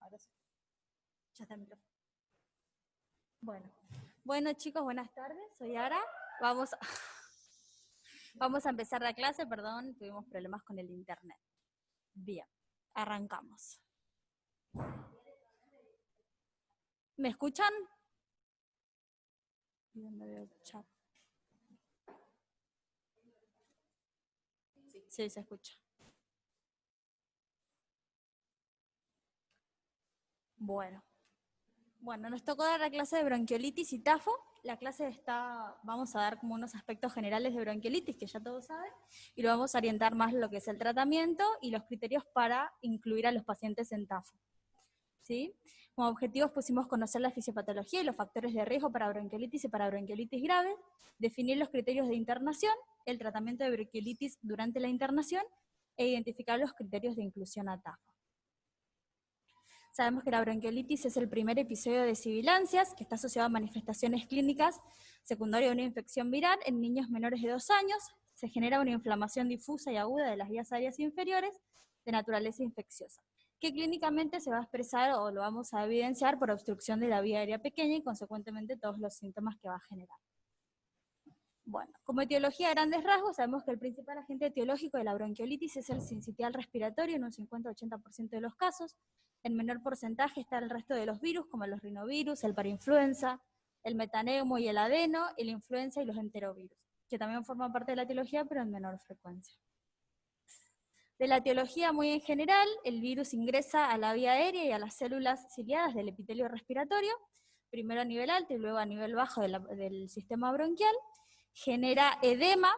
Ahora sí. Ya está el micrófono. Bueno chicos, buenas tardes. Soy Ara. Vamos a empezar la clase, perdón, tuvimos problemas con el internet. Bien, arrancamos. ¿Me escuchan? ¿Dónde veo el chat? Sí, se escucha. Bueno, nos tocó dar la clase de bronquiolitis y tafo. La clase vamos a dar como unos aspectos generales de bronquiolitis, que ya todos saben, y lo vamos a orientar más lo que es el tratamiento y los criterios para incluir a los pacientes en tafo. ¿Sí? Como objetivos pusimos conocer la fisiopatología y los factores de riesgo para bronquiolitis y para bronquiolitis grave, definir los criterios de internación, el tratamiento de bronquiolitis durante la internación e identificar los criterios de inclusión a tafo. Sabemos que la bronquiolitis es el primer episodio de sibilancias que está asociado a manifestaciones clínicas secundarias de una infección viral en niños menores de 2 años. Se genera una inflamación difusa y aguda de las vías aéreas inferiores de naturaleza infecciosa, que clínicamente se va a expresar o lo vamos a evidenciar por obstrucción de la vía aérea pequeña y consecuentemente todos los síntomas que va a generar. Bueno, como etiología a grandes rasgos, sabemos que el principal agente etiológico de la bronquiolitis es el sincitial respiratorio en un 50-80% de los casos. En menor porcentaje está el resto de los virus, como los rinovirus, el parainfluenza, el metaneumo y el adeno, el influenza y los enterovirus, que también forman parte de la etiología, pero en menor frecuencia. De la etiología muy en general, el virus ingresa a la vía aérea y a las células ciliadas del epitelio respiratorio, primero a nivel alto y luego a nivel bajo del sistema bronquial, genera edema,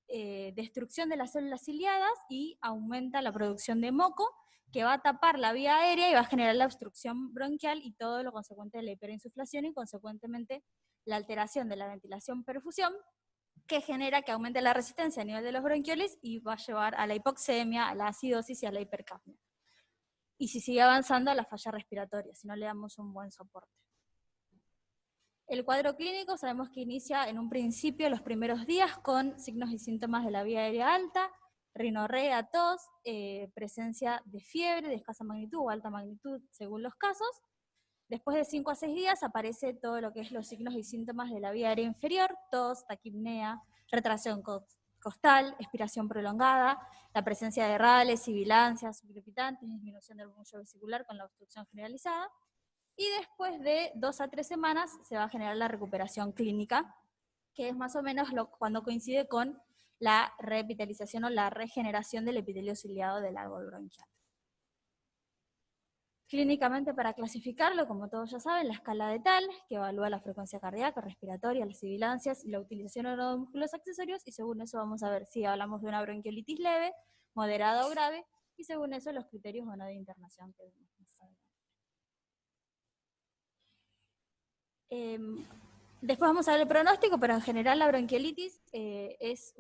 destrucción de las células ciliadas y aumenta la producción de moco, que va a tapar la vía aérea y va a generar la obstrucción bronquial y todo lo consecuente de la hiperinsuflación y consecuentemente la alteración de la ventilación-perfusión, que genera que aumente la resistencia a nivel de los bronquioles y va a llevar a la hipoxemia, a la acidosis y a la hipercapnia. Y si sigue avanzando, a la falla respiratoria, si no le damos un buen soporte. El cuadro clínico sabemos que inicia en un principio los primeros días con signos y síntomas de la vía aérea alta, rinorrea, tos, presencia de fiebre de escasa magnitud o alta magnitud según los casos. Después de 5 a 6 días aparece todo lo que es los signos y síntomas de la vía aérea inferior, tos, taquipnea, retracción costal, expiración prolongada, la presencia de rales, sibilancias, subcrepitantes, disminución del bulbo vesicular con la obstrucción generalizada. Y después de 2 a 3 semanas se va a generar la recuperación clínica, que es más o menos cuando coincide con la reepitelización o la regeneración del epitelio ciliado del árbol bronquial. Clínicamente, para clasificarlo, como todos ya saben, la escala de Tal, que evalúa la frecuencia cardíaca, respiratoria, las sibilancias y la utilización de los músculos accesorios, y según eso vamos a ver si hablamos de una bronquiolitis leve, moderada o grave, y según eso los criterios o no de internación que vemos más adelante. Después vamos a ver el pronóstico, pero en general la bronquiolitis es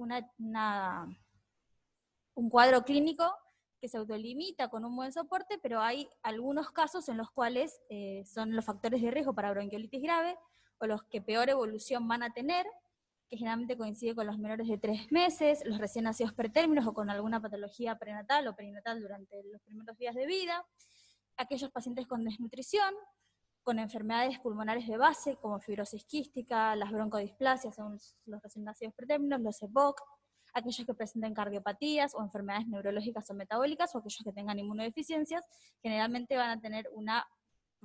un cuadro clínico que se autolimita con un buen soporte, pero hay algunos casos en los cuales son los factores de riesgo para bronquiolitis grave, o los que peor evolución van a tener, que generalmente coincide con los menores de 3 meses, los recién nacidos pretérminos o con alguna patología prenatal o perinatal durante los primeros días de vida, aquellos pacientes con desnutrición, con enfermedades pulmonares de base, como fibrosis quística, las broncodisplasias según los recién nacidos pretérminos, los EPOC, aquellos que presenten cardiopatías o enfermedades neurológicas o metabólicas, o aquellos que tengan inmunodeficiencias, generalmente van a tener una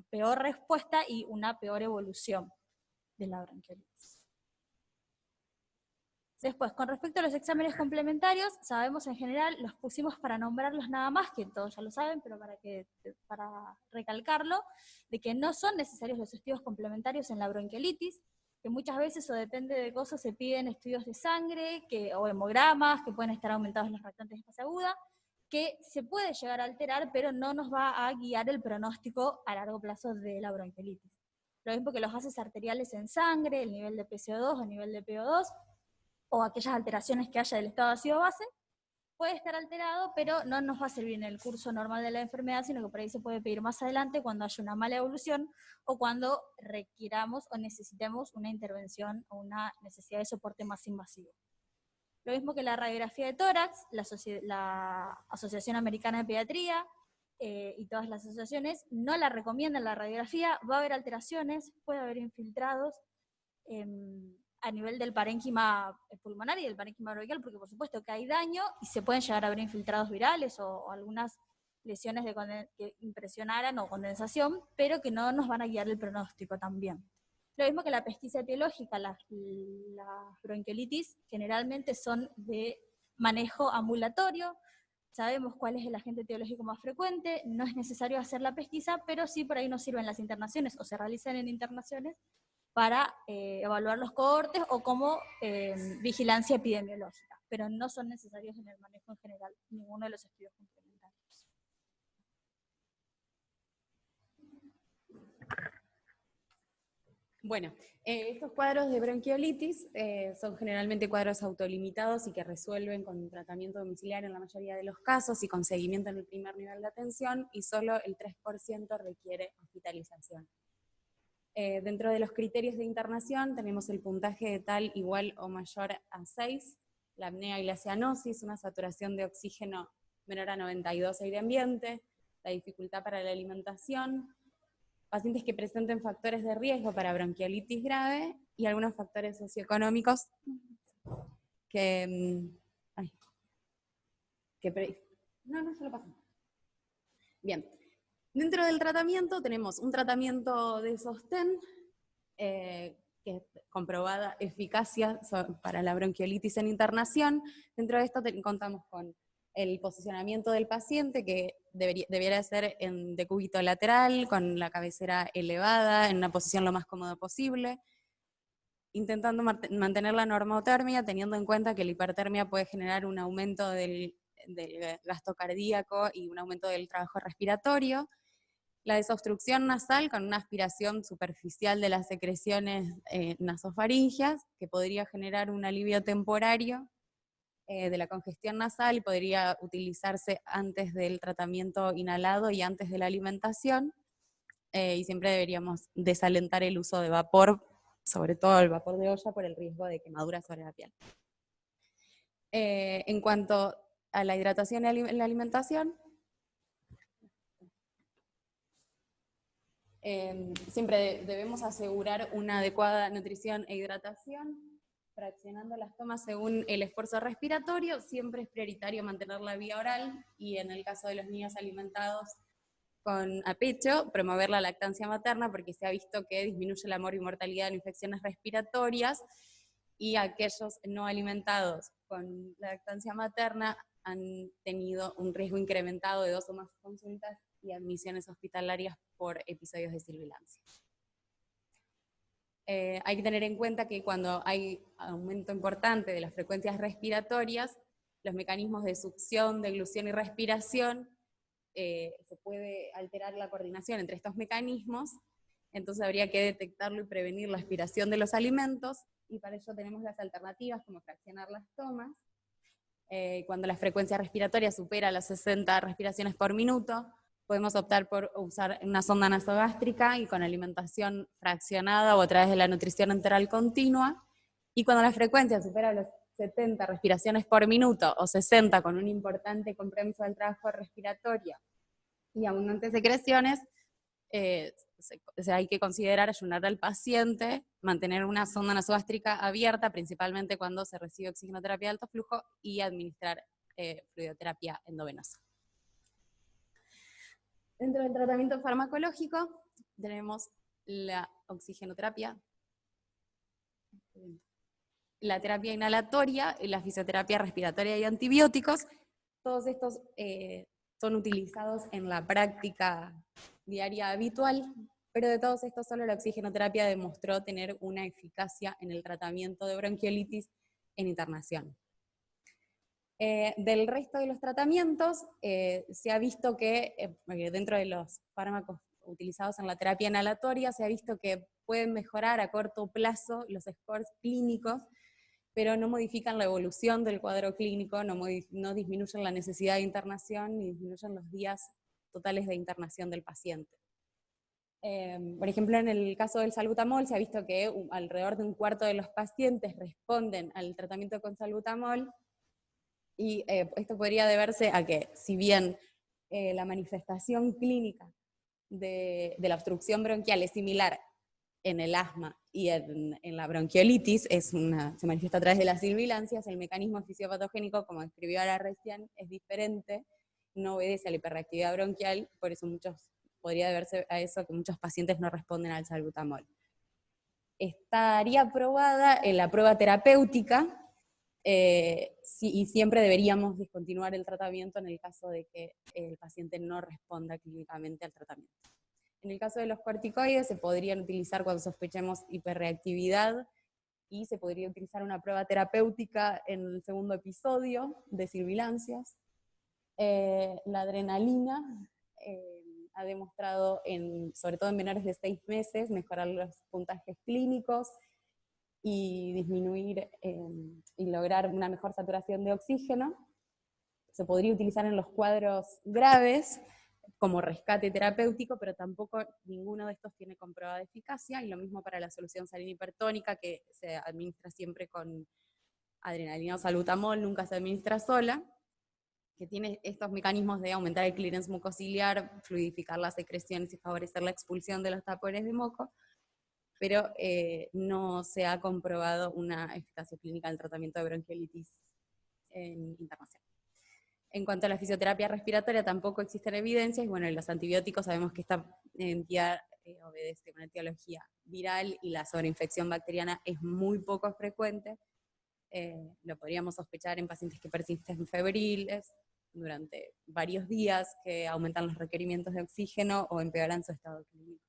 peor respuesta y una peor evolución de la bronquiolitis. Después, con respecto a los exámenes complementarios, sabemos en general, los pusimos para nombrarlos nada más, que todos ya lo saben, pero para recalcarlo, de que no son necesarios los estudios complementarios en la bronquiolitis, que muchas veces o depende de cosas se piden estudios de sangre o hemogramas, que pueden estar aumentados los reactantes de fase aguda, que se puede llegar a alterar, pero no nos va a guiar el pronóstico a largo plazo de la bronquiolitis. Lo mismo que los gases arteriales en sangre, el nivel de PCO2 o el nivel de PO2, o aquellas alteraciones que haya del estado ácido-base, puede estar alterado, pero no nos va a servir en el curso normal de la enfermedad, sino que por ahí se puede pedir más adelante cuando haya una mala evolución o cuando requiramos o necesitemos una intervención o una necesidad de soporte más invasivo. Lo mismo que la radiografía de tórax, la Asociación Americana de Pediatría, y todas las asociaciones no la recomiendan la radiografía, va a haber alteraciones, puede haber infiltrados a nivel del parénquima pulmonar y del parénquima bronquial, porque por supuesto que hay daño y se pueden llegar a haber infiltrados virales o algunas lesiones que impresionaran o condensación, pero que no nos van a guiar el pronóstico también. Lo mismo que la pesquisa etiológica, las bronquiolitis generalmente son de manejo ambulatorio, sabemos cuál es el agente etiológico más frecuente, no es necesario hacer la pesquisa, pero sí por ahí nos sirven las internaciones o se realizan en internaciones para evaluar los cohortes o como vigilancia epidemiológica, pero no son necesarios en el manejo en general, ninguno de los estudios complementarios. Bueno, estos cuadros de bronquiolitis son generalmente cuadros autolimitados y que resuelven con tratamiento domiciliario en la mayoría de los casos y con seguimiento en el primer nivel de atención, y solo el 3% requiere hospitalización. Dentro de los criterios de internación tenemos el puntaje de tal igual o mayor a 6, la apnea y la cianosis, una saturación de oxígeno menor a 92 aire ambiente, la dificultad para la alimentación, pacientes que presenten factores de riesgo para bronquiolitis grave y algunos factores socioeconómicos que... no se lo pasan. Bien. Dentro del tratamiento tenemos un tratamiento de sostén, que es comprobada eficacia para la bronquiolitis en internación. Dentro de esto contamos con el posicionamiento del paciente, que debiera ser en decúbito lateral, con la cabecera elevada, en una posición lo más cómoda posible, intentando mantener la normotermia, teniendo en cuenta que la hipertermia puede generar un aumento del gasto cardíaco y un aumento del trabajo respiratorio. La desobstrucción nasal con una aspiración superficial de las secreciones nasofaringeas, que podría generar un alivio temporario de la congestión nasal y podría utilizarse antes del tratamiento inhalado y antes de la alimentación. Y siempre deberíamos desalentar el uso de vapor, sobre todo el vapor de olla, por el riesgo de quemadura sobre la piel. En cuanto a la hidratación y la alimentación, siempre debemos asegurar una adecuada nutrición e hidratación, fraccionando las tomas según el esfuerzo respiratorio. Siempre es prioritario mantener la vía oral y, en el caso de los niños alimentados a pecho, promover la lactancia materna, porque se ha visto que disminuye la mortalidad en infecciones respiratorias, y aquellos no alimentados con lactancia materna han tenido un riesgo incrementado de 2 o más consultas y admisiones hospitalarias por episodios de sibilancia. Hay que tener en cuenta que cuando hay aumento importante de las frecuencias respiratorias, los mecanismos de succión, deglución y respiración, se puede alterar la coordinación entre estos mecanismos, entonces habría que detectarlo y prevenir la aspiración de los alimentos, y para ello tenemos las alternativas como fraccionar las tomas. Cuando la frecuencia respiratoria supera las 60 respiraciones por minuto, podemos optar por usar una sonda nasogástrica y con alimentación fraccionada o a través de la nutrición enteral continua. Y cuando la frecuencia supera los 70 respiraciones por minuto o 60 con un importante compromiso del trabajo respiratorio y abundantes secreciones, hay que considerar ayunar al paciente, mantener una sonda nasogástrica abierta, principalmente cuando se recibe oxigenoterapia de alto flujo, y administrar fluidoterapia endovenosa. Dentro del tratamiento farmacológico tenemos la oxigenoterapia, la terapia inhalatoria, la fisioterapia respiratoria y antibióticos. Todos estos son utilizados en la práctica diaria habitual, pero de todos estos solo la oxigenoterapia demostró tener una eficacia en el tratamiento de bronquiolitis en internación. Del resto de los tratamientos, se ha visto que dentro de los fármacos utilizados en la terapia inhalatoria, se ha visto que pueden mejorar a corto plazo los scores clínicos, pero no modifican la evolución del cuadro clínico, no disminuyen la necesidad de internación, ni disminuyen los días totales de internación del paciente. Por ejemplo, en el caso del salbutamol, se ha visto que alrededor de un cuarto de los pacientes responden al tratamiento con salbutamol, y esto podría deberse a que, si bien la manifestación clínica de la obstrucción bronquial es similar en el asma y en la bronquiolitis, se manifiesta a través de las sibilancias, el mecanismo fisiopatogénico, como describió ahora recién, es diferente, no obedece a la hiperreactividad bronquial, por eso podría deberse a eso que muchos pacientes no responden al salbutamol. Estaría aprobada en la prueba terapéutica, y siempre deberíamos discontinuar el tratamiento en el caso de que el paciente no responda clínicamente al tratamiento. En el caso de los corticoides se podrían utilizar cuando sospechemos hiperreactividad, y se podría utilizar una prueba terapéutica en el segundo episodio de sibilancias. La adrenalina ha demostrado, sobre todo en menores de 6 meses, mejorar los puntajes clínicos y disminuir y lograr una mejor saturación de oxígeno. Se podría utilizar en los cuadros graves como rescate terapéutico, pero tampoco ninguno de estos tiene comprobada eficacia, y lo mismo para la solución salina hipertónica, que se administra siempre con adrenalina o salbutamol, nunca se administra sola, que tiene estos mecanismos de aumentar el clearance mucociliar, fluidificar las secreciones y favorecer la expulsión de los tapones de moco, pero no se ha comprobado una eficacia clínica en el tratamiento de bronquiolitis en internación. En cuanto a la fisioterapia respiratoria, tampoco existen evidencias, y bueno, los antibióticos sabemos que esta entidad obedece a una etiología viral, y la sobreinfección bacteriana es muy poco frecuente. Lo podríamos sospechar en pacientes que persisten febriles durante varios días, que aumentan los requerimientos de oxígeno o empeoran su estado clínico.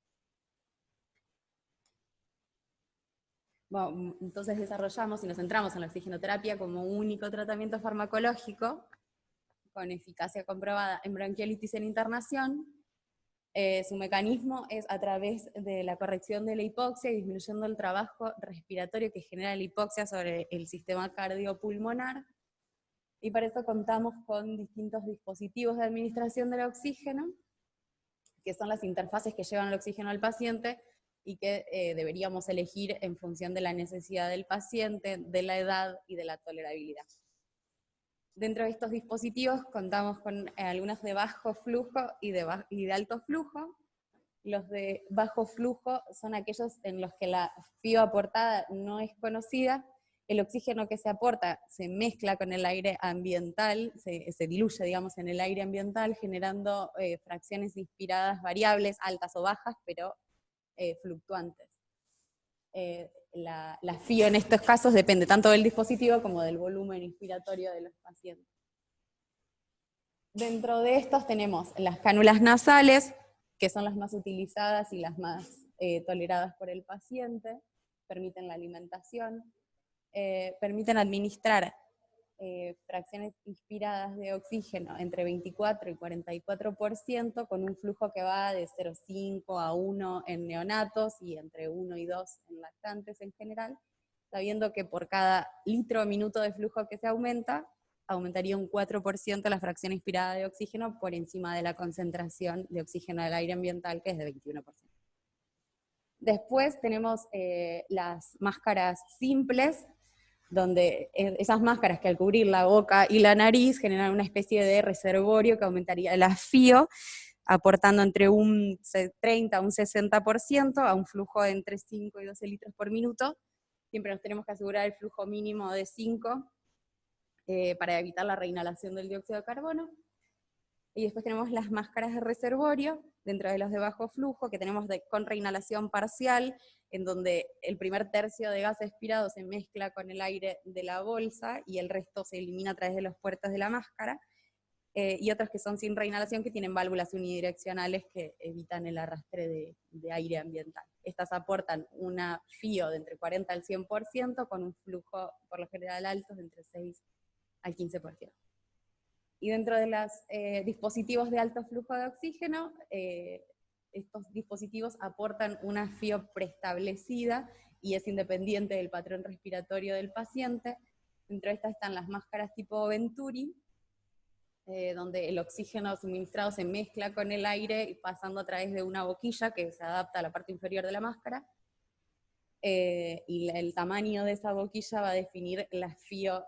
Bueno, entonces desarrollamos y nos centramos en la oxigenoterapia como único tratamiento farmacológico con eficacia comprobada en bronquiolitis en internación. Su mecanismo es a través de la corrección de la hipoxia y disminuyendo el trabajo respiratorio que genera la hipoxia sobre el sistema cardiopulmonar. Y para eso contamos con distintos dispositivos de administración del oxígeno, que son las interfaces que llevan el oxígeno al paciente, y que deberíamos elegir en función de la necesidad del paciente, de la edad y de la tolerabilidad. Dentro de estos dispositivos contamos con algunos de bajo flujo y de alto flujo. Los de bajo flujo son aquellos en los que la FIO aportada no es conocida. El oxígeno que se aporta se mezcla con el aire ambiental, se diluye, digamos, en el aire ambiental, generando fracciones inspiradas variables, altas o bajas, pero fluctuantes. La FIO en estos casos depende tanto del dispositivo como del volumen inspiratorio de los pacientes. Dentro de estos tenemos las cánulas nasales, que son las más utilizadas y las más toleradas por el paciente, permiten la alimentación, permiten administrar fracciones inspiradas de oxígeno entre 24 y 44%, con un flujo que va de 0,5 a 1 en neonatos y entre 1 y 2 en lactantes en general, sabiendo que por cada litro o minuto de flujo que se aumentaría un 4% la fracción inspirada de oxígeno por encima de la concentración de oxígeno del aire ambiental, que es de 21%. Después tenemos las máscaras simples, donde esas máscaras que al cubrir la boca y la nariz generan una especie de reservorio que aumentaría la FIO, aportando entre un 30 a un 60% a un flujo de entre 5 y 12 litros por minuto. Siempre nos tenemos que asegurar el flujo mínimo de 5 para evitar la reinhalación del dióxido de carbono. Y después tenemos las máscaras de reservorio, dentro de los de bajo flujo, que tenemos con reinhalación parcial, en donde el primer tercio de gas expirado se mezcla con el aire de la bolsa, y el resto se elimina a través de los puertos de la máscara, y otras que son sin reinhalación, que tienen válvulas unidireccionales que evitan el arrastre de aire ambiental. Estas aportan una FIO de entre 40 al 100%, con un flujo por lo general alto de entre 6 al 15%. Y dentro de los dispositivos de alto flujo de oxígeno, estos dispositivos aportan una FIO preestablecida y es independiente del patrón respiratorio del paciente. Dentro de estas están las máscaras tipo Venturi, donde el oxígeno suministrado se mezcla con el aire pasando a través de una boquilla que se adapta a la parte inferior de la máscara, y el tamaño de esa boquilla va a definir la FIO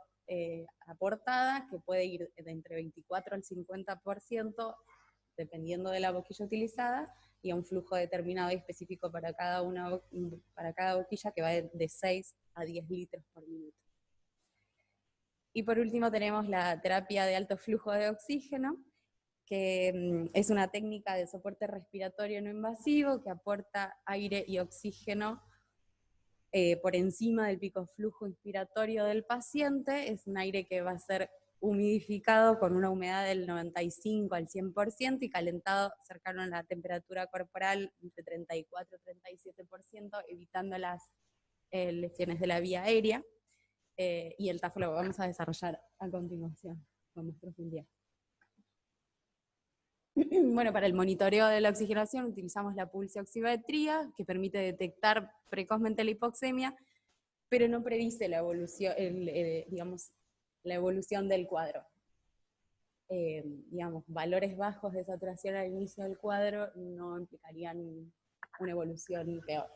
aportada, que puede ir de entre 24 al 50% dependiendo de la boquilla utilizada, y a un flujo determinado y específico para cada boquilla, que va de 6 a 10 litros por minuto. Y por último tenemos la terapia de alto flujo de oxígeno, que es una técnica de soporte respiratorio no invasivo que aporta aire y oxígeno por encima del pico flujo inspiratorio del paciente. Es un aire que va a ser humidificado con una humedad del 95 al 100% y calentado cercano a la temperatura corporal entre 34 y 37%, evitando las lesiones de la vía aérea. Y el TAF lo vamos a desarrollar a continuación con más profundidad. Bueno, para el monitoreo de la oxigenación utilizamos la pulsioximetría, que permite detectar precozmente la hipoxemia, pero no predice la evolución, digamos, la evolución del cuadro. Digamos, valores bajos de saturación al inicio del cuadro no implicarían una evolución peor.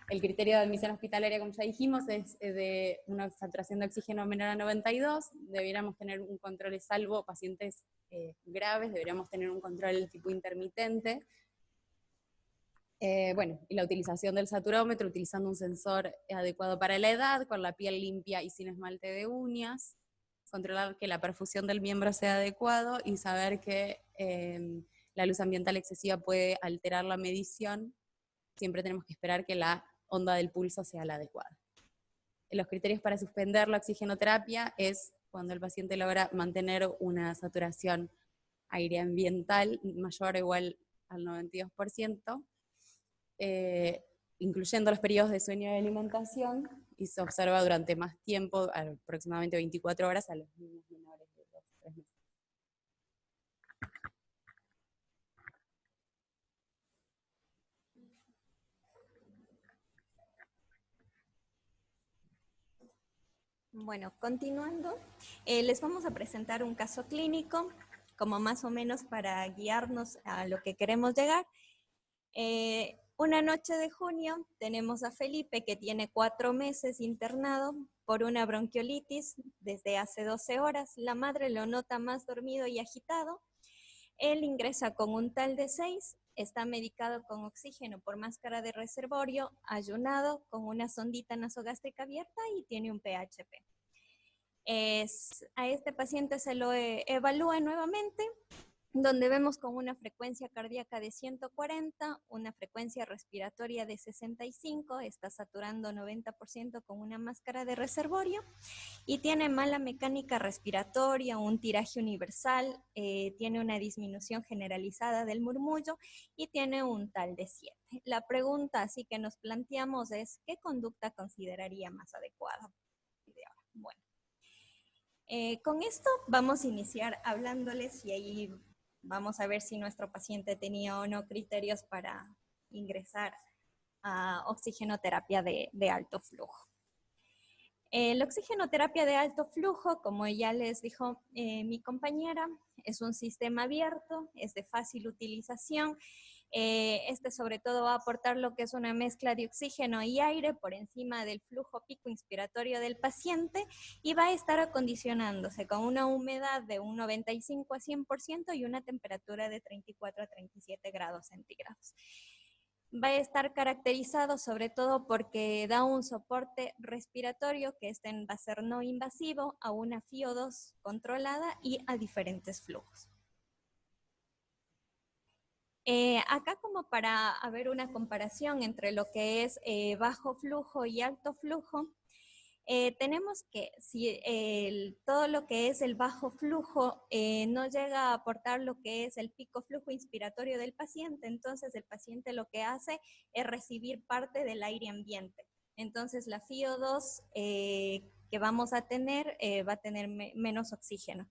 El criterio de admisión hospitalaria, como ya dijimos, es de una saturación de oxígeno menor a 92, deberíamos tener un control, salvo pacientes graves, deberíamos tener un control tipo intermitente. Bueno, y la utilización del saturómetro, utilizando un sensor adecuado para la edad, con la piel limpia y sin esmalte de uñas, controlar que la perfusión del miembro sea adecuado y saber que la luz ambiental excesiva puede alterar la medición. Siempre tenemos que esperar que la onda del pulso sea la adecuada. Los criterios para suspender la oxigenoterapia es cuando el paciente logra mantener una saturación aire ambiental mayor o igual al 92%, incluyendo los periodos de sueño y alimentación, y se observa durante más tiempo, aproximadamente 24 horas, a los niños menores de 2 a 3 meses. Bueno, continuando, les vamos a presentar un caso clínico, como más o menos para guiarnos a lo que queremos llegar. Una noche de junio tenemos a Felipe, que tiene 4 meses internado por una bronquiolitis desde hace 12 horas. La madre lo nota más dormido y agitado. Él ingresa con un TAL de 6, está medicado con oxígeno por máscara de reservorio, ayunado, con una sondita nasogástrica abierta y tiene un PHP. A este paciente se lo evalúa nuevamente, donde vemos con una frecuencia cardíaca de 140, una frecuencia respiratoria de 65, está saturando 90% con una máscara de reservorio, y tiene mala mecánica respiratoria, un tiraje universal, tiene una disminución generalizada del murmullo y tiene un TAL de 7. La pregunta así que nos planteamos es, ¿qué conducta consideraría más adecuada? Bueno, con esto vamos a iniciar hablándoles y ahí vamos a ver si nuestro paciente tenía o no criterios para ingresar a oxigenoterapia de alto flujo. La oxigenoterapia de alto flujo, como ya les dijo mi compañera, es un sistema abierto, es de fácil utilización. Este sobre todo va a aportar lo que es una mezcla de oxígeno y aire por encima del flujo pico inspiratorio del paciente y va a estar acondicionándose con una humedad de un 95 a 100% y una temperatura de 34 a 37 grados centígrados. Va a estar caracterizado sobre todo porque da un soporte respiratorio que va a ser no invasivo a una FiO2 controlada y a diferentes flujos. Acá como para ver una comparación entre lo que es bajo flujo y alto flujo, tenemos que si todo lo que es el bajo flujo no llega a aportar lo que es el pico flujo inspiratorio del paciente, entonces el paciente lo que hace es recibir parte del aire ambiente. Entonces la FiO2 que vamos a tener va a tener menos oxígeno.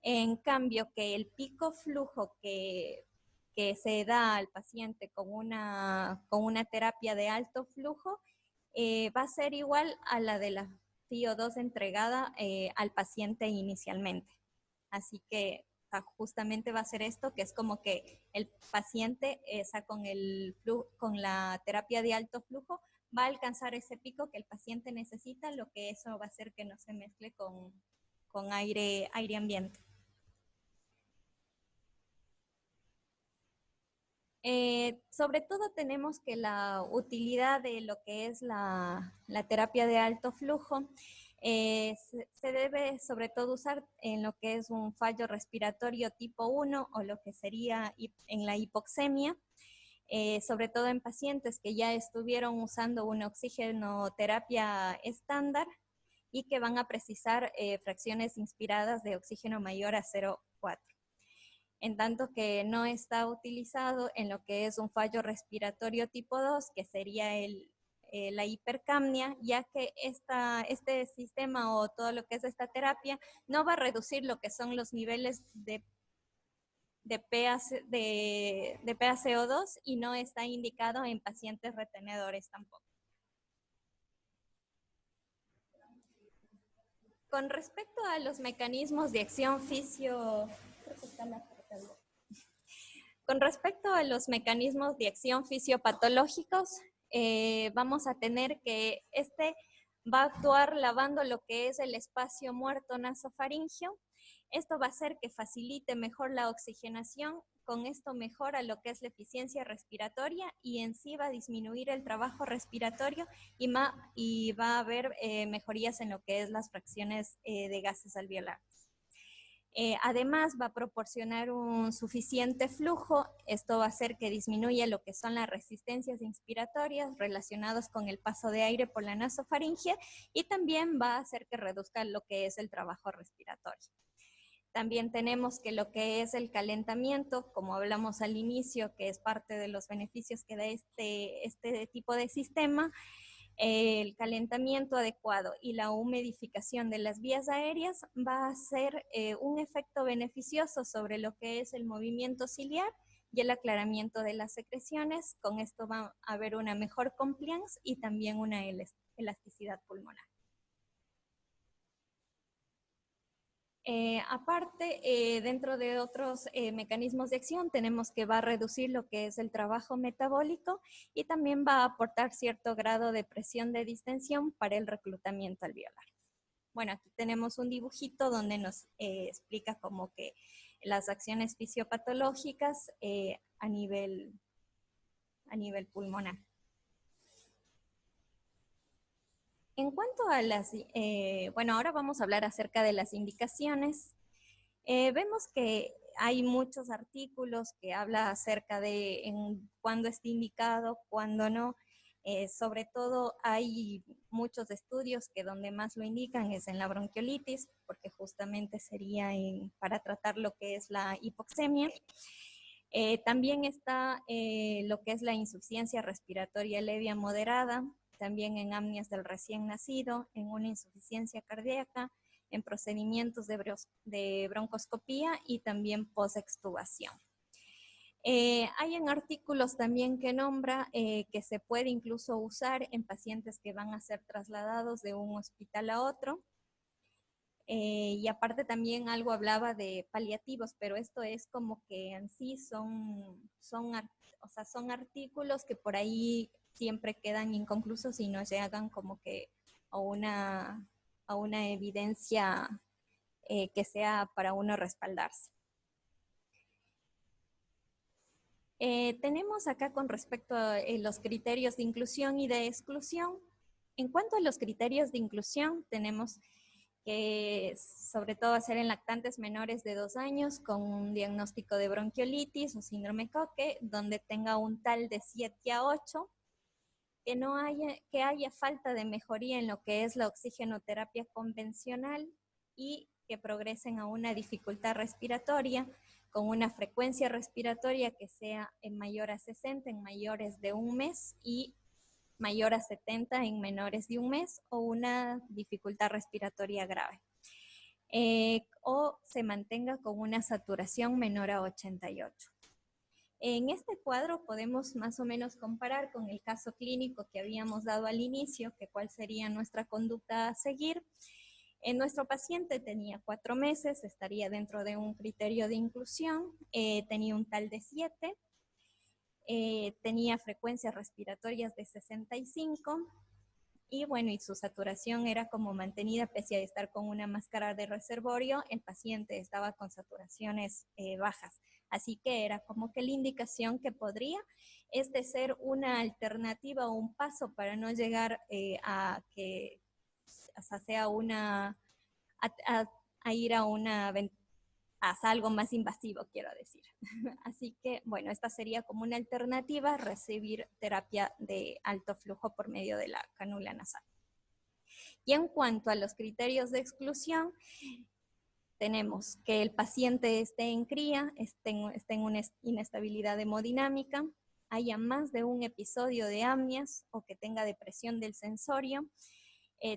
En cambio que el pico flujo que se da al paciente con una terapia de alto flujo, va a ser igual a la de la FiO2 entregada al paciente inicialmente. Así que justamente va a ser esto, que es como que el paciente con la terapia de alto flujo va a alcanzar ese pico que el paciente necesita, lo que eso va a hacer que no se mezcle con, aire ambiente. Sobre todo tenemos que la utilidad de lo que es la terapia de alto flujo se debe sobre todo usar en lo que es un fallo respiratorio tipo 1 o lo que sería en la hipoxemia, sobre todo en pacientes que ya estuvieron usando una oxigenoterapia estándar y que van a precisar fracciones inspiradas de oxígeno mayor a 0,4. En tanto que no está utilizado en lo que es un fallo respiratorio tipo 2, que sería la hipercapnia, ya que este sistema o todo lo que es esta terapia no va a reducir lo que son los niveles de PaCO2 y no está indicado en pacientes retenedores tampoco. Con respecto a los mecanismos de acción fisiopatológicos, vamos a tener que va a actuar lavando lo que es el espacio muerto nasofaringeo. Esto va a hacer que facilite mejor la oxigenación, con esto mejora lo que es la eficiencia respiratoria y en sí va a disminuir el trabajo respiratorio y va a haber mejorías en lo que es las fracciones de gases alveolares. Además, va a proporcionar un suficiente flujo. Esto va a hacer que disminuya lo que son las resistencias inspiratorias relacionadas con el paso de aire por la nasofaringe y también va a hacer que reduzca lo que es el trabajo respiratorio. También tenemos que lo que es el calentamiento, como hablamos al inicio, que es parte de los beneficios que da este tipo de sistema, el calentamiento adecuado y la humidificación de las vías aéreas va a ser un efecto beneficioso sobre lo que es el movimiento ciliar y el aclaramiento de las secreciones. Con esto va a haber una mejor compliance y también una elasticidad pulmonar. Aparte, dentro de otros mecanismos de acción, tenemos que va a reducir lo que es el trabajo metabólico y también va a aportar cierto grado de presión de distensión para el reclutamiento alveolar. Bueno, aquí tenemos un dibujito donde nos explica como que las acciones fisiopatológicas a nivel pulmonar. En cuanto a bueno, ahora vamos a hablar acerca de las indicaciones. Vemos que hay muchos artículos que hablan acerca de cuándo está indicado, cuándo no. Sobre todo hay muchos estudios que donde más lo indican es en la bronquiolitis, porque justamente sería para tratar lo que es la hipoxemia. También está lo que es la insuficiencia respiratoria leve a moderada, también en apneas del recién nacido, en una insuficiencia cardíaca, en procedimientos de broncoscopía y también post-extubación. Hay en artículos también que nombra que se puede incluso usar en pacientes que van a ser trasladados de un hospital a otro. Y aparte también algo hablaba de paliativos, pero esto es como que en sí son artículos que por ahí siempre quedan inconclusos y no llegan como que a una evidencia que sea para uno respaldarse. Tenemos acá con respecto a los criterios de inclusión y de exclusión. En cuanto a los criterios de inclusión, tenemos que sobre todo hacer en lactantes menores de 2 años con un diagnóstico de bronquiolitis o síndrome Koch, donde tenga un TAL de 7 a 8, que haya falta de mejoría en lo que es la oxigenoterapia convencional y que progresen a una dificultad respiratoria con una frecuencia respiratoria que sea mayor a 60 en mayores de 1 mes y mayor a 70 en menores de 1 mes o una dificultad respiratoria grave. O se mantenga con una saturación menor a 88. En este cuadro podemos más o menos comparar con el caso clínico que habíamos dado al inicio, que cuál sería nuestra conducta a seguir. Nuestro paciente tenía 4 meses, estaría dentro de un criterio de inclusión, tenía un TAL de 7, tenía frecuencias respiratorias de 65, Y bueno, y su saturación era como mantenida pese a estar con una máscara de reservorio, el paciente estaba con saturaciones bajas. Así que era como que la indicación que podría ser una alternativa o un paso para no llegar a que sea una, a ir a una hasta algo más invasivo, quiero decir. Así que, bueno, esta sería como una alternativa a recibir terapia de alto flujo por medio de la cánula nasal. Y en cuanto a los criterios de exclusión, tenemos que el paciente esté en cría, esté en una inestabilidad hemodinámica, haya más de un episodio de apneas o que tenga depresión del sensorio,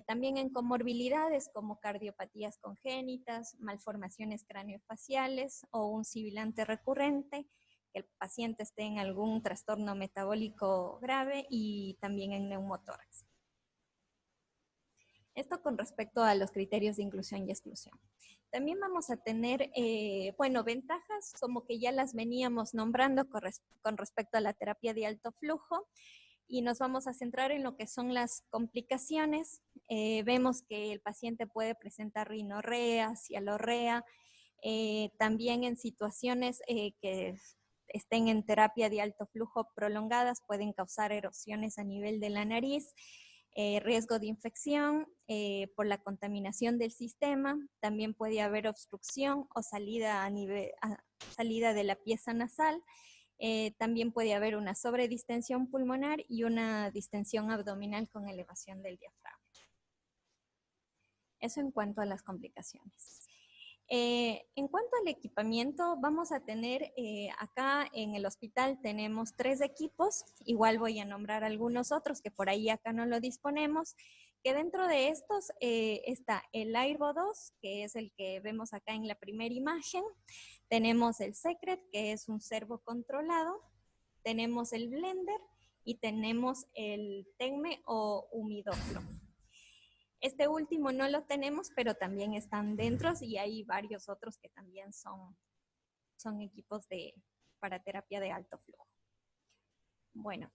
también en comorbilidades como cardiopatías congénitas, malformaciones craneofaciales o un sibilante recurrente, que el paciente esté en algún trastorno metabólico grave y también en neumotórax. Esto con respecto a los criterios de inclusión y exclusión. También vamos a tener, ventajas como que ya las veníamos nombrando con respecto a la terapia de alto flujo, y nos vamos a centrar en lo que son las complicaciones. Vemos que el paciente puede presentar rinorrea, cialorrea, también en situaciones que estén en terapia de alto flujo prolongadas pueden causar erosiones a nivel de la nariz, riesgo de infección por la contaminación del sistema, también puede haber obstrucción o salida de la pieza nasal. También puede haber una sobredistensión pulmonar y una distensión abdominal con elevación del diafragma. Eso en cuanto a las complicaciones. En cuanto al equipamiento, vamos a tener acá en el hospital tenemos 3 equipos, igual voy a nombrar algunos otros que por ahí acá no lo disponemos, que dentro de estos está el Airvo 2, que es el que vemos acá en la primera imagen, tenemos el Secret, que es un servo controlado, tenemos el Blender y tenemos el Tecme o humidófilo. Este último no lo tenemos, pero también están dentro y hay varios otros que también son equipos para terapia de alto flujo. Bueno.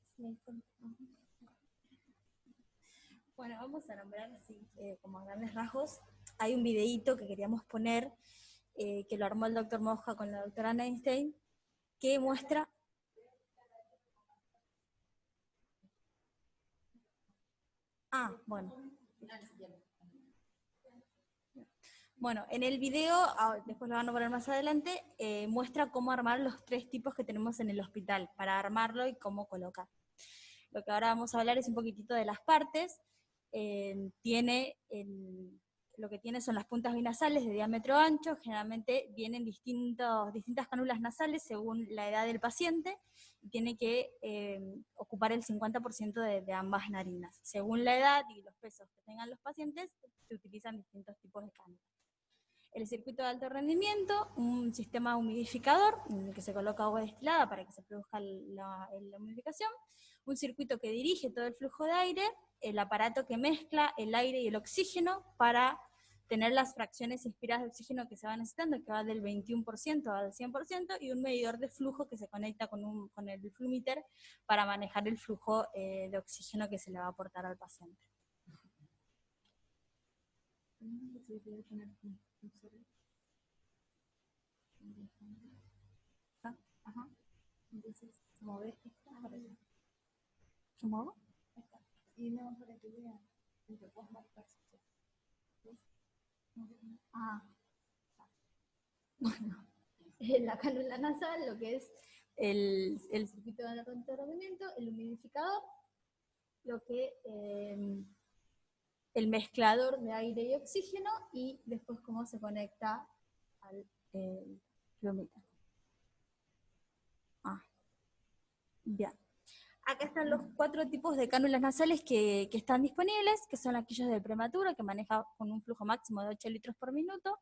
Bueno, vamos a nombrar así, como a grandes rasgos. Hay un videíto que queríamos poner, que lo armó el doctor Moja con la doctora Einstein, que muestra... Bueno, en el video, después lo van a poner más adelante, muestra cómo armar los 3 tipos que tenemos en el hospital, para armarlo y cómo colocar. Lo que ahora vamos a hablar es un poquitito de las partes. Lo que tiene son las puntas binasales de diámetro ancho, generalmente vienen distintas cánulas nasales según la edad del paciente, y tiene que ocupar el 50% de ambas narinas. Según la edad y los pesos que tengan los pacientes, se utilizan distintos tipos de cánulas. El circuito de alto rendimiento, un sistema humidificador en el que se coloca agua destilada para que se produzca la humidificación, un circuito que dirige todo el flujo de aire, el aparato que mezcla el aire y el oxígeno para tener las fracciones inspiradas de oxígeno que se van necesitando, que va del 21% al 100%, y un medidor de flujo que se conecta con el flumíter para manejar el flujo de oxígeno que se le va a aportar al paciente. Ajá. Entonces, como ves que está, ¿cómo? Y no, para que vean, te puedes marcar. Bueno, la cánula nasal, lo que es el circuito de alto rendimiento, el humidificador, lo que el mezclador de aire y oxígeno, y después cómo se conecta al flumíter. Bien. Acá están los 4 tipos de cánulas nasales que están disponibles, que son aquellos del prematuro, que maneja con un flujo máximo de 8 litros por minuto,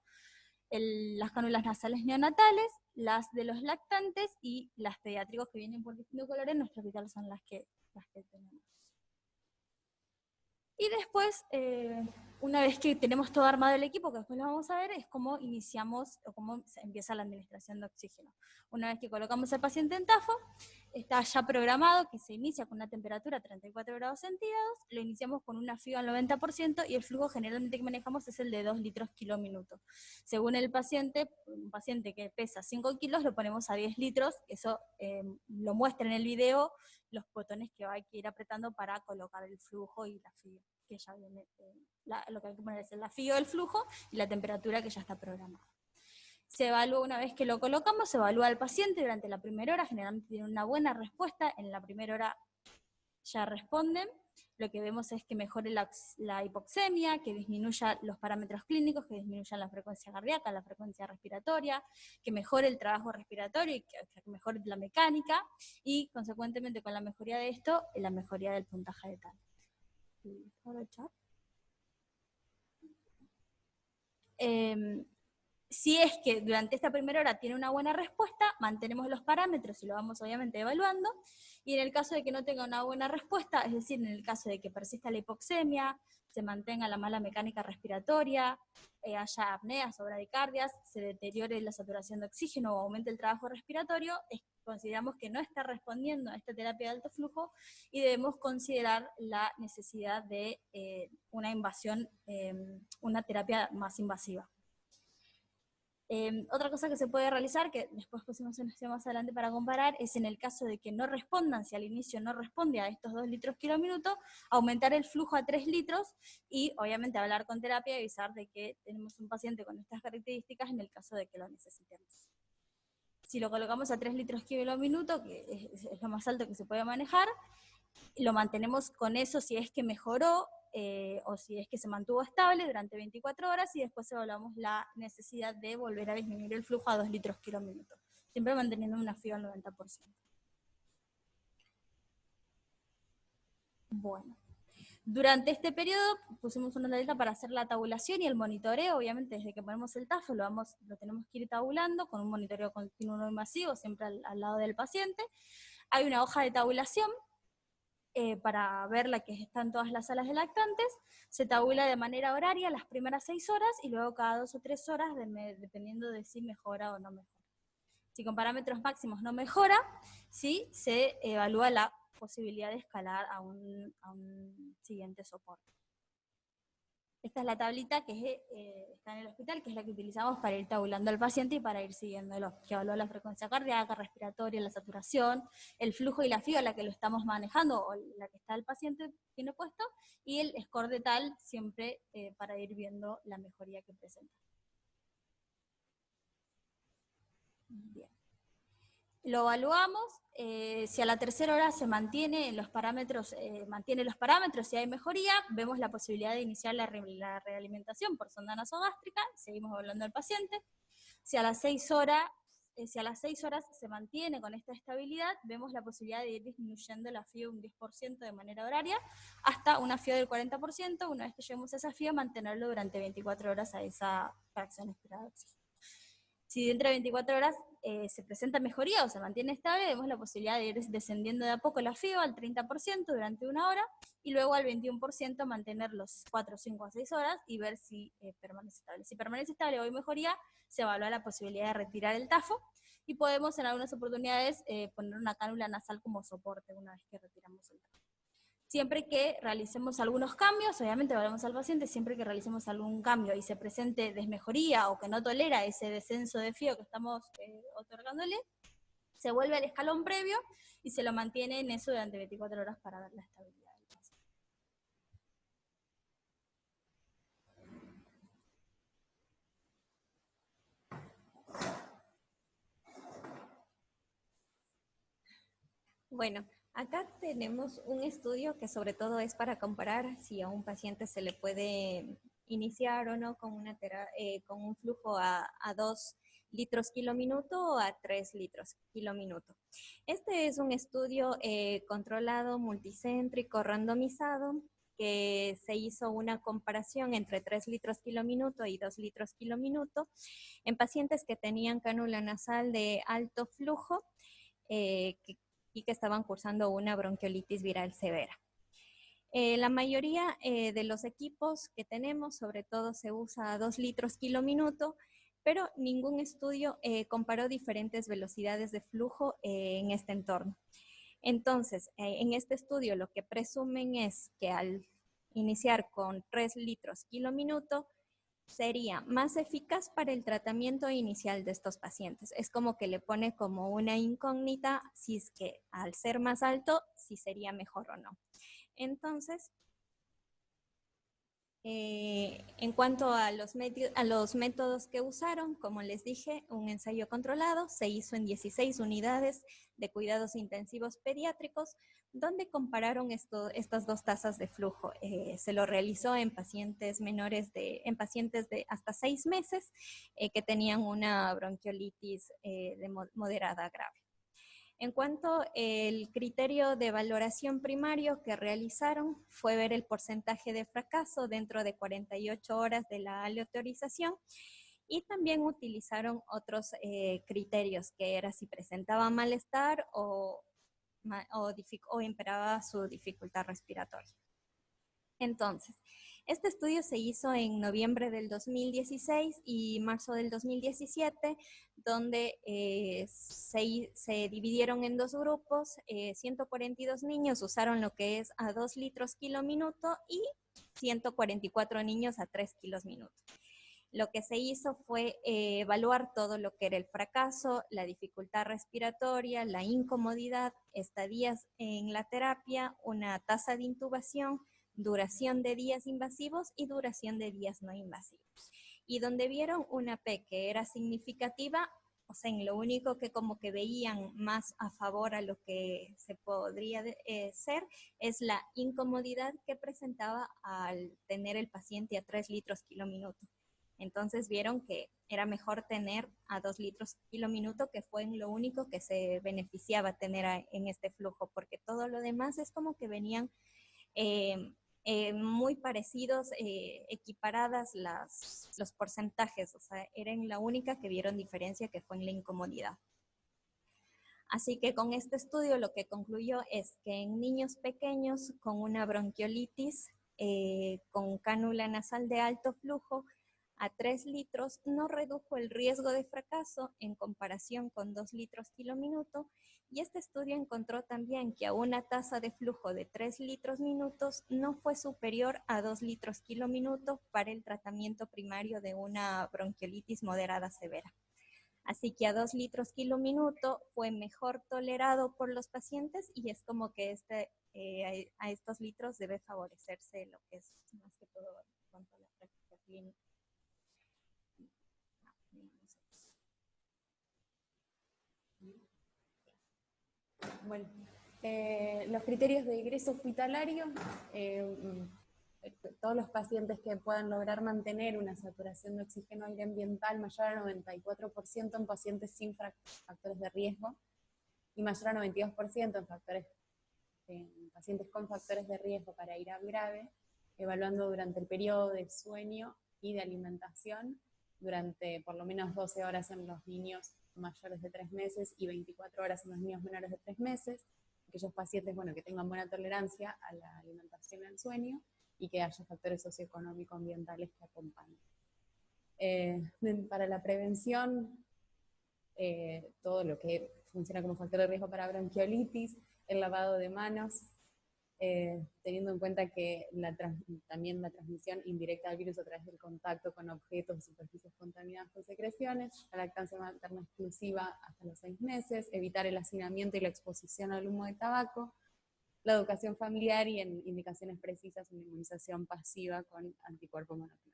las cánulas nasales neonatales, las de los lactantes y las pediátricos que vienen por distintos colores. En nuestro hospital son las que tenemos. Y después, una vez que tenemos todo armado el equipo, que después lo vamos a ver, es cómo iniciamos o cómo empieza la administración de oxígeno. Una vez que colocamos al paciente en TAFO, está ya programado que se inicia con una temperatura 34 grados centígrados, lo iniciamos con una FIO al 90% y el flujo generalmente que manejamos es el de 2 litros kilóminuto. Según el paciente, un paciente que pesa 5 kilos lo ponemos a 10 litros, eso lo muestra en el video, los botones que hay que ir apretando para colocar el flujo y la FIO, que ya viene, lo que hay que poner es la FIO del flujo y la temperatura que ya está programada. Se evalúa una vez que lo colocamos, se evalúa al paciente durante la primera hora, generalmente tiene una buena respuesta, en la primera hora ya responden, lo que vemos es que mejore la hipoxemia, que disminuya los parámetros clínicos, que disminuya la frecuencia cardíaca, la frecuencia respiratoria, que mejore el trabajo respiratorio y que mejore la mecánica, y consecuentemente con la mejoría de esto, la mejoría del puntaje de tal. Si es que durante esta primera hora tiene una buena respuesta, mantenemos los parámetros y lo vamos obviamente evaluando, y en el caso de que no tenga una buena respuesta, es decir, en el caso de que persista la hipoxemia, se mantenga la mala mecánica respiratoria, haya apneas o bradicardias, se deteriore la saturación de oxígeno o aumente el trabajo respiratorio, consideramos que no está respondiendo a esta terapia de alto flujo y debemos considerar la necesidad de una invasión, una terapia más invasiva. Otra cosa que se puede realizar, que después pusimos una opción más adelante para comparar, es en el caso de que no respondan, si al inicio no responde a estos 2 litros kilóminuto, aumentar el flujo a 3 litros y obviamente hablar con terapia y avisar de que tenemos un paciente con estas características en el caso de que lo necesitemos. Si lo colocamos a 3 litros kilóminuto, que es lo más alto que se puede manejar, lo mantenemos con eso si es que mejoró, o si es que se mantuvo estable durante 24 horas y después evaluamos la necesidad de volver a disminuir el flujo a 2 litros kilóminuto, siempre manteniendo una FIO al 90%. Bueno, durante este periodo pusimos una tableta para hacer la tabulación y el monitoreo, obviamente desde que ponemos el TAF lo tenemos que ir tabulando con un monitoreo continuo y masivo, siempre al lado del paciente. Hay una hoja de tabulación, para ver la que está en todas las salas de lactantes, se tabula de manera horaria las primeras 6 horas y luego cada 2 o 3 horas, dependiendo de si mejora o no mejora. Si con parámetros máximos no mejora, ¿sí? Se evalúa la posibilidad de escalar a un siguiente soporte. Esta es la tablita que está en el hospital, que es la que utilizamos para ir tabulando al paciente y para ir siguiéndolo, que evalúa la frecuencia cardíaca, respiratoria, la saturación, el flujo y la FIO a la que lo estamos manejando, o la que está el paciente tiene puesto, y el score de tal siempre para ir viendo la mejoría que presenta. Bien. Lo evaluamos, si a la tercera hora se mantiene los parámetros, si hay mejoría, vemos la posibilidad de iniciar la realimentación por sonda nasogástrica, seguimos evaluando al paciente. Si a las 6 horas se mantiene con esta estabilidad, vemos la posibilidad de ir disminuyendo la FIO un 10% de manera horaria, hasta una FIO del 40%, una vez que lleguemos a esa FIO, mantenerlo durante 24 horas a esa fracción esperada de oxígeno. Si dentro de 24 horas se presenta mejoría o se mantiene estable, vemos la posibilidad de ir descendiendo de a poco la FIO al 30% durante una hora y luego al 21% mantener los 4, 5 a 6 horas y ver si permanece estable. Si permanece estable o hay mejoría, se evalúa la posibilidad de retirar el TAFO y podemos en algunas oportunidades poner una cánula nasal como soporte una vez que retiramos el TAFO. Siempre que realicemos algunos cambios, obviamente evaluamos al paciente, siempre que realicemos algún cambio y se presente desmejoría o que no tolera ese descenso de FIO que estamos otorgándole, se vuelve al escalón previo y se lo mantiene en eso durante 24 horas para ver la estabilidad del paciente. Bueno, acá tenemos un estudio que sobre todo es para comparar si a un paciente se le puede iniciar o no con un flujo a 2 litros kilominuto o a 3 litros kilominuto. Este es un estudio controlado, multicéntrico, randomizado, que se hizo una comparación entre 3 litros kilominuto y 2 litros kilominuto en pacientes que tenían cánula nasal de alto flujo y que estaban cursando una bronquiolitis viral severa. La mayoría de los equipos que tenemos, sobre todo se usa a 2 litros kilominuto, pero ningún estudio comparó diferentes velocidades de flujo en este entorno. Entonces, en este estudio lo que presumen es que al iniciar con 3 litros kilo minuto, sería más eficaz para el tratamiento inicial de estos pacientes. Es como que le pone como una incógnita si es que al ser más alto, si sería mejor o no. Entonces, en cuanto a los métodos que usaron, como les dije, un ensayo controlado se hizo en 16 unidades de cuidados intensivos pediátricos, donde compararon estas dos tasas de flujo. Se lo realizó en pacientes en pacientes de hasta 6 meses que tenían una bronquiolitis de moderada a grave. En cuanto al criterio de valoración primario que realizaron fue ver el porcentaje de fracaso dentro de 48 horas de la aleatorización, y también utilizaron otros criterios, que era si presentaba malestar o empeoraba su dificultad respiratoria. Entonces, este estudio se hizo en noviembre del 2016 y marzo del 2017, donde se dividieron en 2 grupos. 142 niños usaron lo que es a 2 litros kilo minuto y 144 niños a 3 kilos minuto. Lo que se hizo fue evaluar todo lo que era el fracaso, la dificultad respiratoria, la incomodidad, estadías en la terapia, una tasa de intubación, duración de días invasivos y duración de días no invasivos. Y donde vieron una P que era significativa, o sea, en lo único que como que veían más a favor a lo que se podría ser, es la incomodidad que presentaba al tener el paciente a 3 litros kilo minuto. Entonces vieron que era mejor tener a 2 litros kilo minuto, que fue en lo único que se beneficiaba tener en este flujo, porque todo lo demás es como que venían muy parecidos, equiparadas los porcentajes, o sea, eran la única que vieron diferencia, que fue en la incomodidad. Así que con este estudio lo que concluyó es que en niños pequeños con una bronquiolitis con cánula nasal de alto flujo a 3 litros no redujo el riesgo de fracaso en comparación con 2 litros kilo minuto, y este estudio encontró también que a una tasa de flujo de 3 litros minutos no fue superior a 2 litros kilo minuto para el tratamiento primario de una bronquiolitis moderada severa. Así que a 2 litros kilo minuto fue mejor tolerado por los pacientes, y es como que a estos litros debe favorecerse lo que es más que todo en cuanto a la práctica clínica. Bueno, los criterios de ingreso hospitalario, todos los pacientes que puedan lograr mantener una saturación de oxígeno aire ambiental mayor a 94% en pacientes sin factores de riesgo y mayor a 92% en pacientes con factores de riesgo para IRAP grave, evaluando durante el periodo de sueño y de alimentación durante por lo menos 12 horas en los niños mayores de 3 meses y 24 horas en los niños menores de 3 meses, aquellos pacientes que tengan buena tolerancia a la alimentación y al sueño, y que haya factores socioeconómicos ambientales que acompañen. Para la prevención, todo lo que funciona como factor de riesgo para bronquiolitis, el lavado de manos, teniendo en cuenta que también la transmisión indirecta del virus a través del contacto con objetos y superficies contaminadas con secreciones, la lactancia materna exclusiva hasta los 6 meses, evitar el hacinamiento y la exposición al humo de tabaco, la educación familiar y en indicaciones precisas una inmunización pasiva con anticuerpos monoclonales.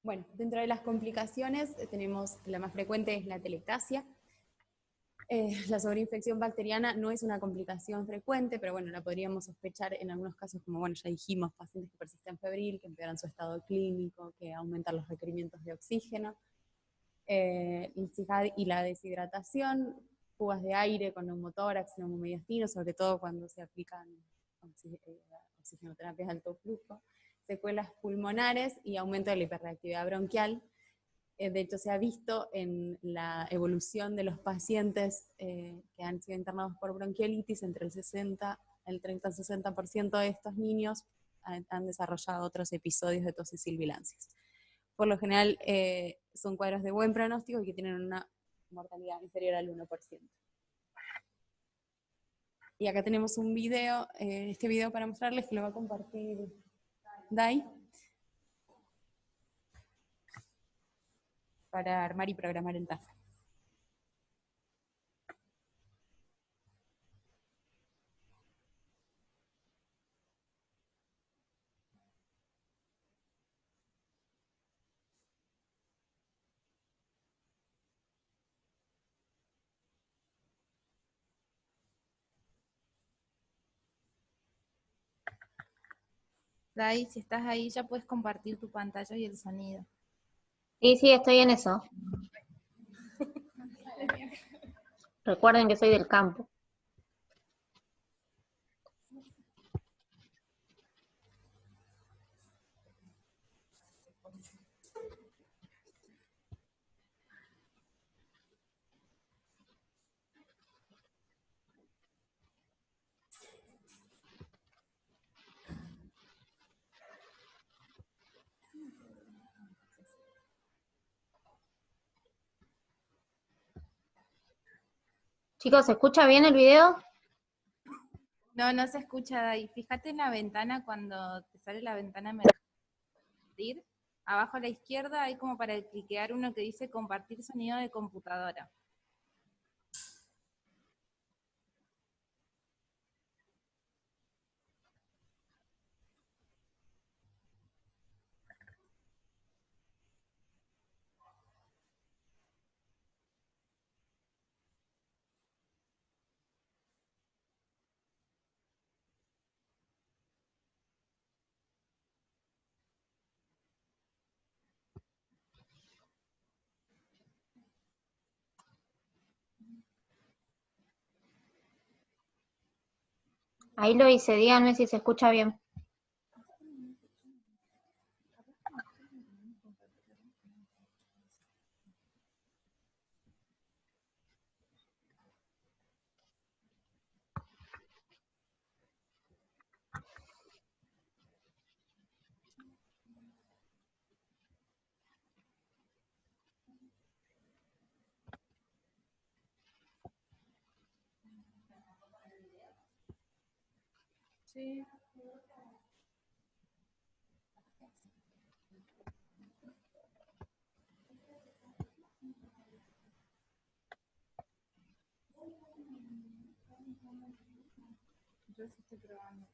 Bueno, dentro de las complicaciones tenemos, la más frecuente es la telectasia. La sobreinfección bacteriana no es una complicación frecuente, pero la podríamos sospechar en algunos casos, como ya dijimos, pacientes que persisten febril, que empeoran su estado clínico, que aumentan los requerimientos de oxígeno, y la deshidratación, fugas de aire con neumotórax, neumomediastino, sobre todo cuando se aplican oxigenoterapias de alto flujo, secuelas pulmonares y aumento de la hiperreactividad bronquial. De hecho, se ha visto en la evolución de los pacientes que han sido internados por bronquiolitis, entre el 30 al 60% de estos niños han desarrollado otros episodios de tos y sibilancias. Por lo general son cuadros de buen pronóstico y que tienen una mortalidad inferior al 1%. Y acá tenemos un video, este video para mostrarles, que lo va a compartir Dai, para armar y programar el TAF. Dai, si estás ahí ya puedes compartir tu pantalla y el sonido. Sí, sí, estoy en eso. Recuerden que soy del campo. Chicos, ¿se escucha bien el video? No, no se escucha, Dai. Fíjate en la ventana cuando te sale la ventana compartir. Abajo a la izquierda hay como para cliquear uno que dice compartir sonido de computadora. Ahí lo hice, díganme si se escucha bien. Sí. Yo sí estoy probando.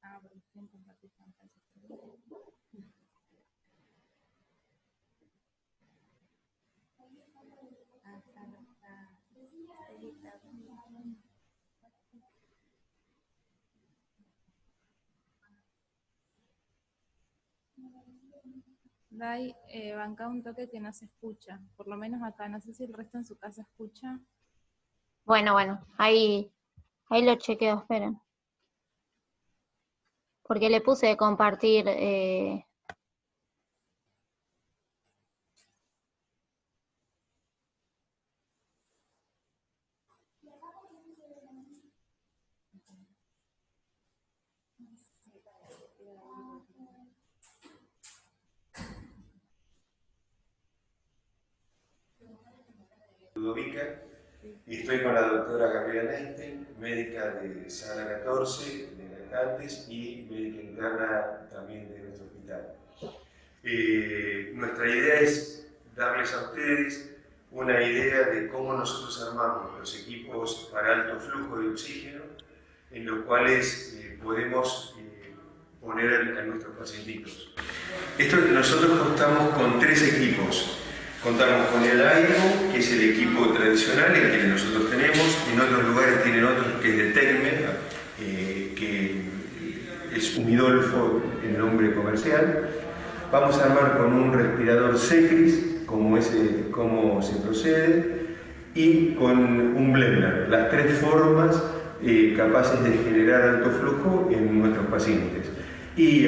Ah, porque estoy en compartir pantalla. Dai, banca un toque que no se escucha, por lo menos acá, no sé si el resto en su casa escucha. Bueno, ahí lo chequeo, esperen. Porque le puse de compartir. Ludovica, y estoy con la doctora Gabriela Neisten, médica de Sala 14 de Nacantes y médica interna también de nuestro hospital. Nuestra idea es darles a ustedes una idea de cómo nosotros armamos los equipos para alto flujo de oxígeno, en los cuales podemos poner a nuestros pacientitos. Nosotros contamos con 3 equipos. Contamos con el AIRO, que es el equipo tradicional, el que nosotros tenemos. En otros lugares tienen otros, que es de Tecme, que es Humidolfo el nombre comercial. Vamos a armar con un respirador Secris, como se procede, y con un blender, las 3 formas capaces de generar alto flujo en nuestros pacientes. Y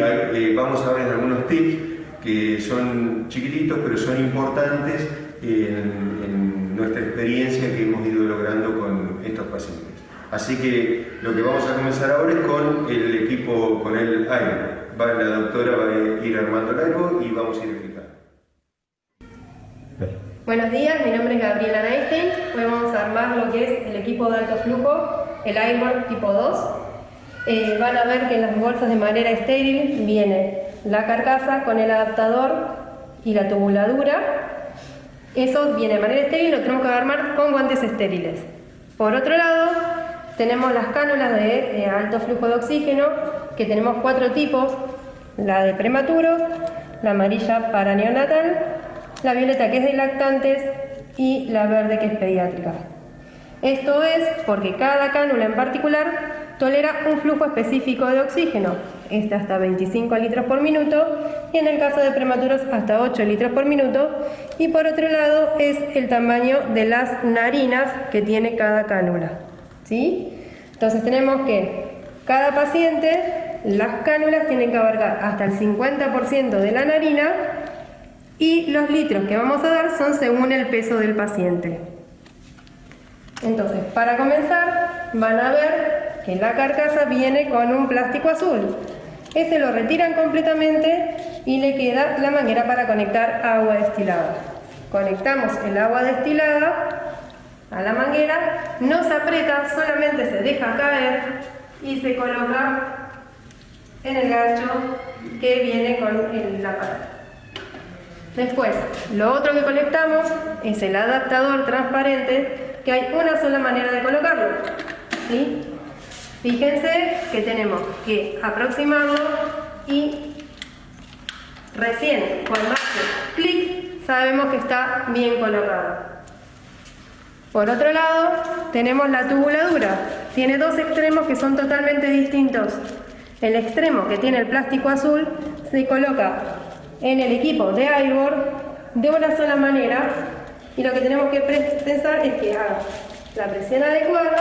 vamos a ver algunos tips que son chiquititos, pero son importantes en nuestra experiencia que hemos ido logrando con estos pacientes. Así que lo que vamos a comenzar ahora es con el equipo, con el AIRO. La doctora va a ir armando algo y vamos a ir explicando. Buenos días, mi nombre es Gabriela Einstein. Hoy vamos a armar lo que es el equipo de alto flujo, el Airborne tipo 2. Van a ver que en las bolsas de madera estéril viene la carcasa con el adaptador y la tubuladura. Eso viene de manera estéril, lo tenemos que armar con guantes estériles. Por otro lado, tenemos las cánulas de alto flujo de oxígeno, que tenemos 4 tipos: la de prematuros, la amarilla para neonatal, la violeta que es de lactantes y la verde que es pediátrica. Esto es porque cada cánula en particular tolera un flujo específico de oxígeno, hasta 25 litros por minuto, y en el caso de prematuros hasta 8 litros por minuto, y por otro lado es el tamaño de las narinas que tiene cada cánula, ¿sí? Entonces tenemos que cada paciente, las cánulas tienen que abarcar hasta el 50% de la narina, y los litros que vamos a dar son según el peso del paciente. Entonces, para comenzar, van a ver que la carcasa viene con un plástico azul. Ese lo retiran completamente y le queda la manguera para conectar agua destilada. Conectamos el agua destilada a la manguera, no se aprieta, solamente se deja caer y se coloca en el gancho que viene con el aparato. Después, lo otro que conectamos es el adaptador transparente, que hay una sola manera de colocarlo, ¿sí? Fíjense que tenemos que aproximarlo y recién cuando hace clic sabemos que está bien colocado. Por otro lado, tenemos la tubuladura. Tiene 2 extremos que son totalmente distintos. El extremo que tiene el plástico azul se coloca en el equipo de Airborne de una sola manera, y lo que tenemos que pensar es que haga la presión adecuada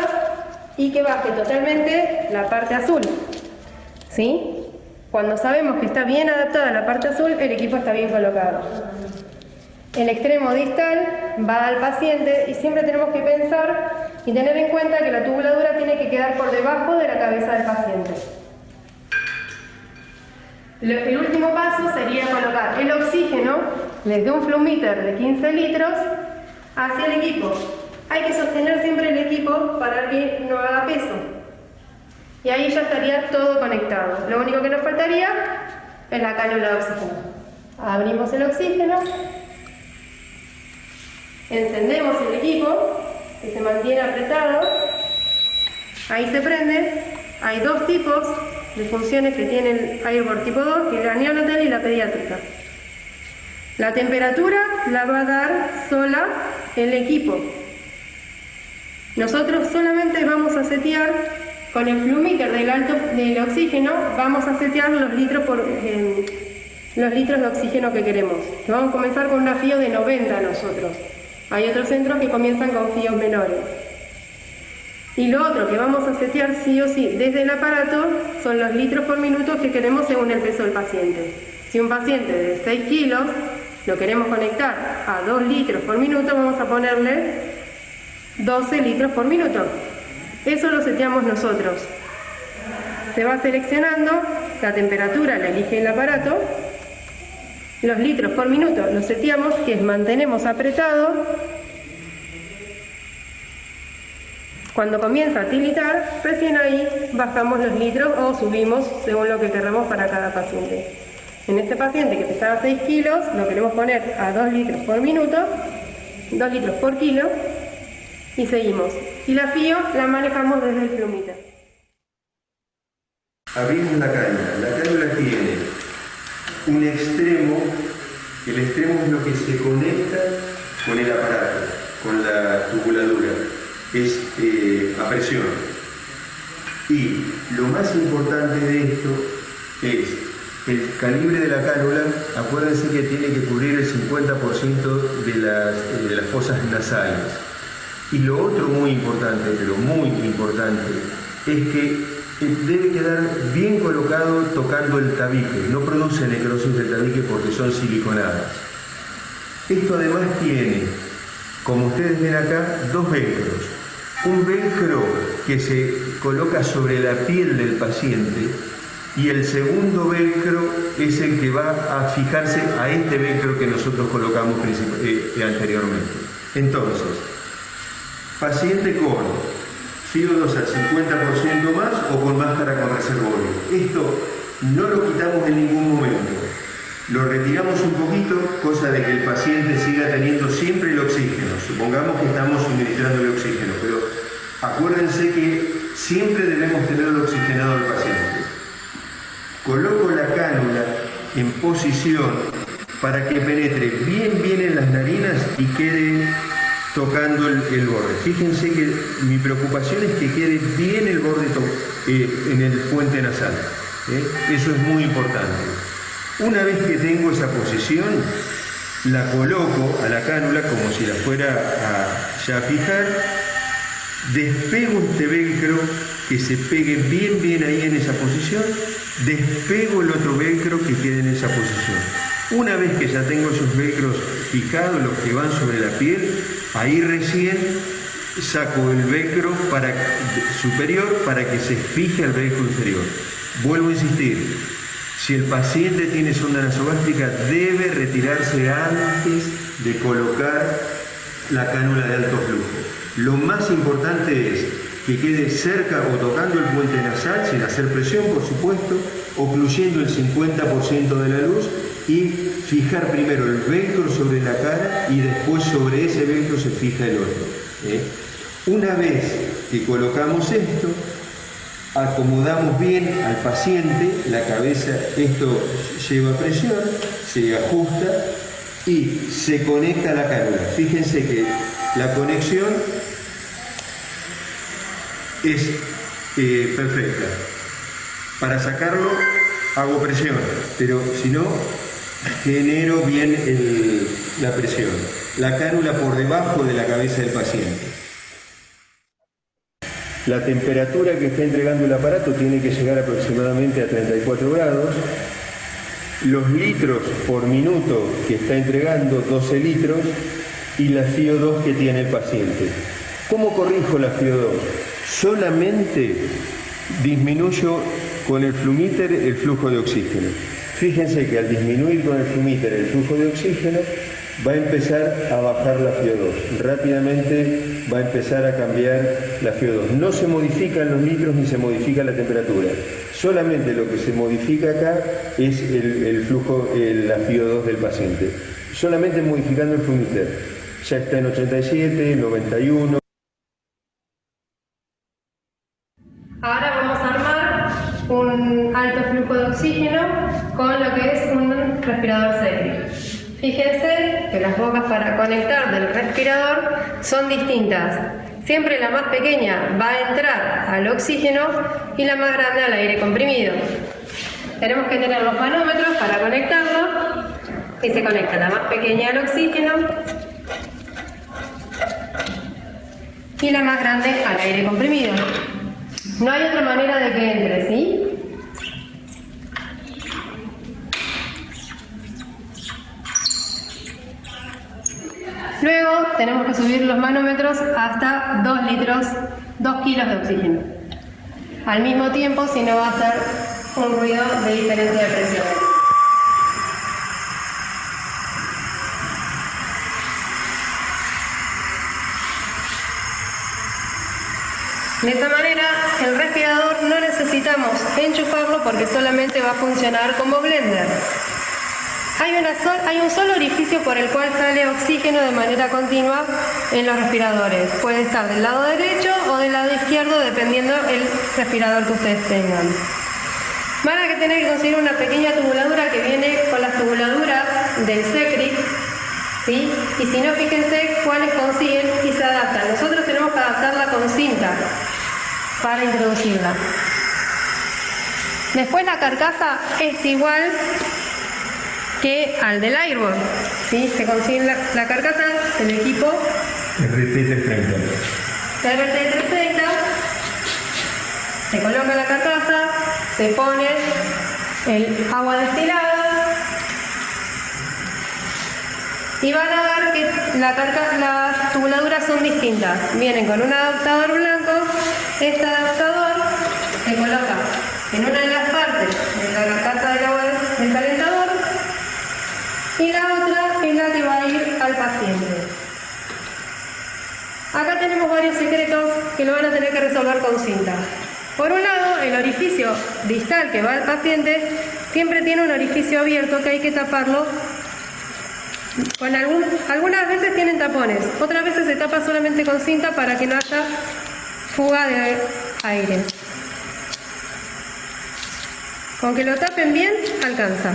y que baje totalmente la parte azul, ¿sí? Cuando sabemos que está bien adaptada la parte azul, el equipo está bien colocado. El extremo distal va al paciente y siempre tenemos que pensar y tener en cuenta que la tubuladura tiene que quedar por debajo de la cabeza del paciente. El último paso sería colocar el oxígeno desde un flumíter de 15 litros hacia el equipo. Hay que sostener siempre el equipo para que no haga peso. Y ahí ya estaría todo conectado. Lo único que nos faltaría es la cánula de oxígeno. Abrimos el oxígeno, encendemos el equipo, que se mantiene apretado. Ahí se prende. Hay 2 tipos de funciones que tiene el Airborne tipo 2, que es la neonatal y la pediátrica. La temperatura la va a dar sola el equipo. Nosotros solamente vamos a setear con el flumíter del oxígeno, vamos a setear los litros de oxígeno que queremos. Vamos a comenzar con una FIO de 90 nosotros. Hay otros centros que comienzan con FIOs menores. Y lo otro que vamos a setear sí o sí desde el aparato son los litros por minuto que queremos según el peso del paciente. Si un paciente de 6 kilos lo queremos conectar a 2 litros por minuto, vamos a ponerle 12 litros por minuto. Eso lo seteamos nosotros. Se va seleccionando, la temperatura la elige el aparato, los litros por minuto los seteamos, que es mantenemos apretado. Cuando comienza a tilitar, recién ahí bajamos los litros o subimos según lo que queramos para cada paciente. En este paciente que pesaba 6 kilos, lo queremos poner a 2 litros por minuto, 2 litros por kilo, y seguimos. Y la FIO la manejamos desde el flumíter. Abrimos la cánula tiene un extremo, el extremo es lo que se conecta con el aparato, con la tubuladura. Es a presión. Y lo más importante de esto es el calibre de la cánula. Acuérdense que tiene que cubrir el 50% de las fosas nasales. Y lo otro muy importante, pero muy importante, es que debe quedar bien colocado tocando el tabique. No produce necrosis del tabique porque son siliconadas. Esto además tiene, como ustedes ven acá, 2 velcros. Un velcro que se coloca sobre la piel del paciente y el segundo velcro es el que va a fijarse a este velcro que nosotros colocamos anteriormente. Entonces, paciente con FiO2 al 50% más o con máscara con reservorio. Esto no lo quitamos en ningún momento. Lo retiramos un poquito, cosa de que el paciente siga teniendo siempre el oxígeno. Supongamos que estamos suministrándole oxígeno, pero acuérdense que siempre debemos tenerlo oxigenado al paciente. Coloco la cánula en posición para que penetre bien en las narinas y quede tocando el borde. Fíjense que mi preocupación es que quede bien el borde en el puente nasal. Eso es muy importante. Una vez que tengo esa posición, la coloco a la cánula como si la fuera a fijar, despego este velcro que se pegue bien ahí en esa posición, despego el otro velcro que quede en esa posición. Una vez que ya tengo esos velcros fijados, los que van sobre la piel, ahí recién saco el velcro superior para que se fije el velcro inferior. Vuelvo a insistir, si el paciente tiene sonda nasogástrica, debe retirarse antes de colocar la cánula de alto flujo. Lo más importante es que quede cerca o tocando el puente nasal, sin hacer presión, por supuesto, ocluyendo el 50% de la luz y fijar primero el velcro sobre la cara y después sobre ese velcro se fija el otro. Una vez que colocamos esto, acomodamos bien al paciente, la cabeza, esto lleva presión, se ajusta y se conecta a la cánula. Fíjense que la conexión es perfecta. Para sacarlo hago presión, pero si no, genero bien la presión. La cánula por debajo de la cabeza del paciente. La temperatura que está entregando el aparato tiene que llegar aproximadamente a 34 grados. Los litros por minuto que está entregando, 12 litros, y la FiO2 que tiene el paciente. ¿Cómo corrijo la FiO2? Solamente disminuyo con el flumíter el flujo de oxígeno. Fíjense que al disminuir con el flumíter el flujo de oxígeno, va a empezar a bajar la FiO2. Rápidamente va a empezar a cambiar la FiO2. No se modifican los litros ni se modifica la temperatura. Solamente lo que se modifica acá es el flujo, la FiO2 del paciente. Solamente modificando el flumíter. Ya está en 87, 91. Ahora vamos a armar un alto flujo de oxígeno con lo que es un respirador séptico. Fíjense que las bocas para conectar del respirador son distintas. Siempre la más pequeña va a entrar al oxígeno y la más grande al aire comprimido. Tenemos que tener los manómetros para conectarlo y se conecta la más pequeña al oxígeno y la más grande al aire comprimido. No hay otra manera de que entre, ¿sí? Luego tenemos que subir los manómetros hasta 2 kilos de oxígeno. Al mismo tiempo, si no va a hacer un ruido de diferencia de presión. De esa manera, el respirador no necesitamos enchufarlo porque solamente va a funcionar como blender. Hay un solo orificio por el cual sale oxígeno de manera continua en los respiradores. Puede estar del lado derecho o del lado izquierdo, dependiendo el respirador que ustedes tengan. Van a tener que conseguir una pequeña tubuladura que viene con las tubuladuras del Secret, ¿sí? Y si no, fíjense cuáles consiguen y se adaptan. Nosotros tenemos que adaptarla con cinta para introducirla. Después la carcasa es igual que al del Airborne, ¿sí? Se consigue la carcasa del equipo RT330. RT330, se coloca la carcasa, se pone el agua destilada y van a ver que las tubuladuras son distintas. Vienen con un adaptador blanco. Este adaptador se coloca en una de las partes la taza del agua del calentador y la otra es la que va a ir al paciente. Acá tenemos varios secretos que lo van a tener que resolver con cinta. Por un lado, el orificio distal que va al paciente siempre tiene un orificio abierto que hay que taparlo. Algunas veces tienen tapones, otras veces se tapa solamente con cinta para que no haya fuga de aire. Con que lo tapen bien, alcanza.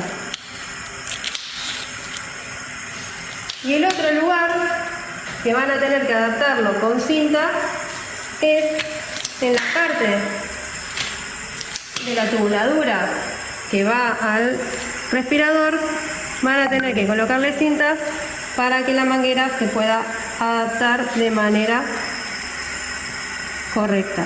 Y el otro lugar que van a tener que adaptarlo con cinta es en la parte de la tubuladura que va al respirador. Van a tener que colocarle cinta para que la manguera se pueda adaptar de manera correcta.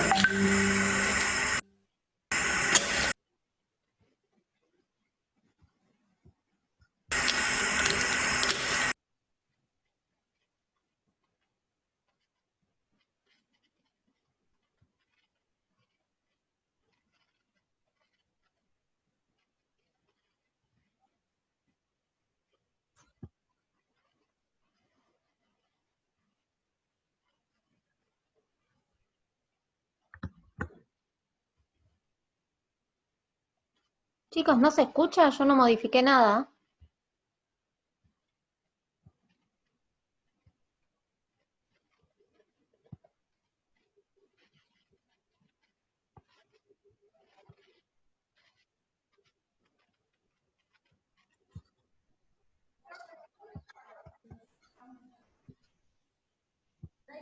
Chicos, ¿no se escucha? Yo no modifiqué nada.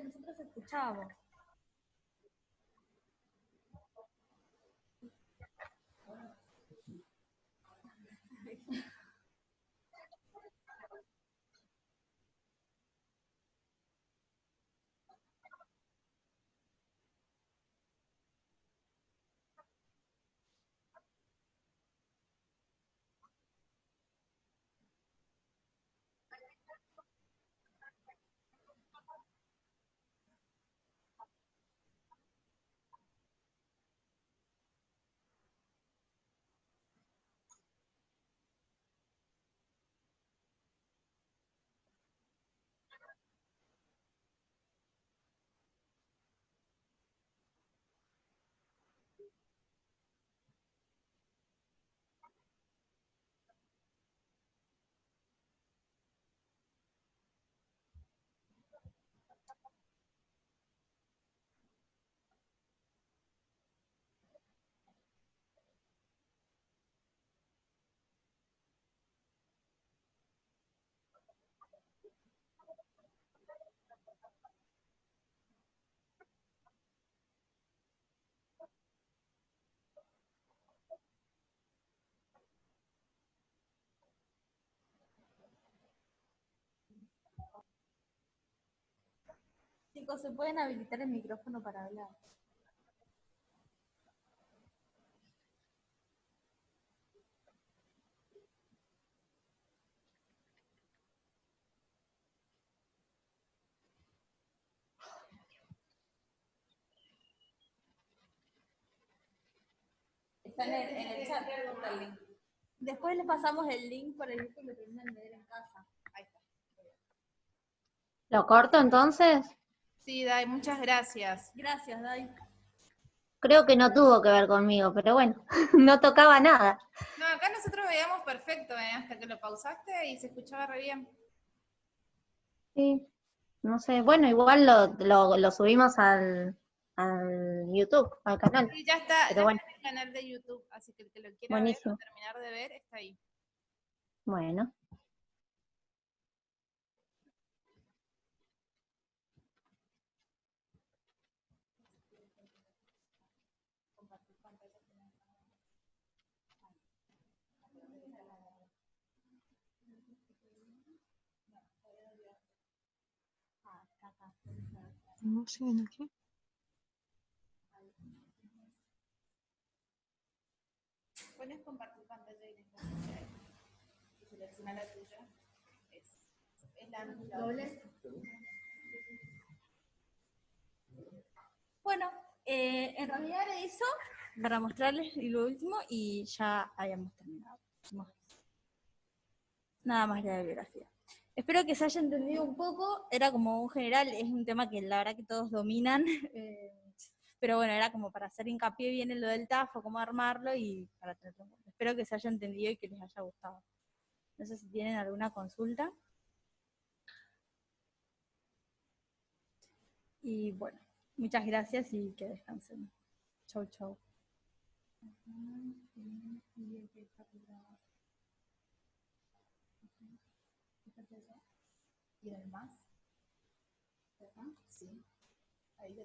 Nosotros escuchábamos. Chicos, ¿se pueden habilitar el micrófono para hablar? Está en el chat, está el link. Después les pasamos el link por el grupo que terminan de ver en casa. Ahí está. ¿Lo corto entonces? Sí, Dai, muchas gracias. Gracias, Dai. Creo que no tuvo que ver conmigo, pero bueno, no tocaba nada. No, acá nosotros veíamos perfecto, hasta que lo pausaste y se escuchaba re bien. Sí, no sé. Bueno, igual lo subimos al YouTube, al canal. Sí, ya está, Pero bueno, está en el canal de YouTube, así que el que lo quiera buenísimo. ver o terminar de ver, está ahí. Bueno. ¿No siguen aquí? Pones compartir pantalla y selecciona la tuya. Es la doble. Bueno, en realidad era eso. para mostrarles y lo último, y ya habíamos terminado. Nada más de la bibliografía. Espero que se haya entendido un poco, era como un general, es un tema que la verdad que todos dominan, pero bueno, era como para hacer hincapié bien en lo del TAF, cómo armarlo y para tenerlo en cuenta. Espero que se haya entendido y que les haya gustado. No sé si tienen alguna consulta. Y bueno, muchas gracias y que descansen. Chau, chau. ¿Y el más? ¿Sí? Ahí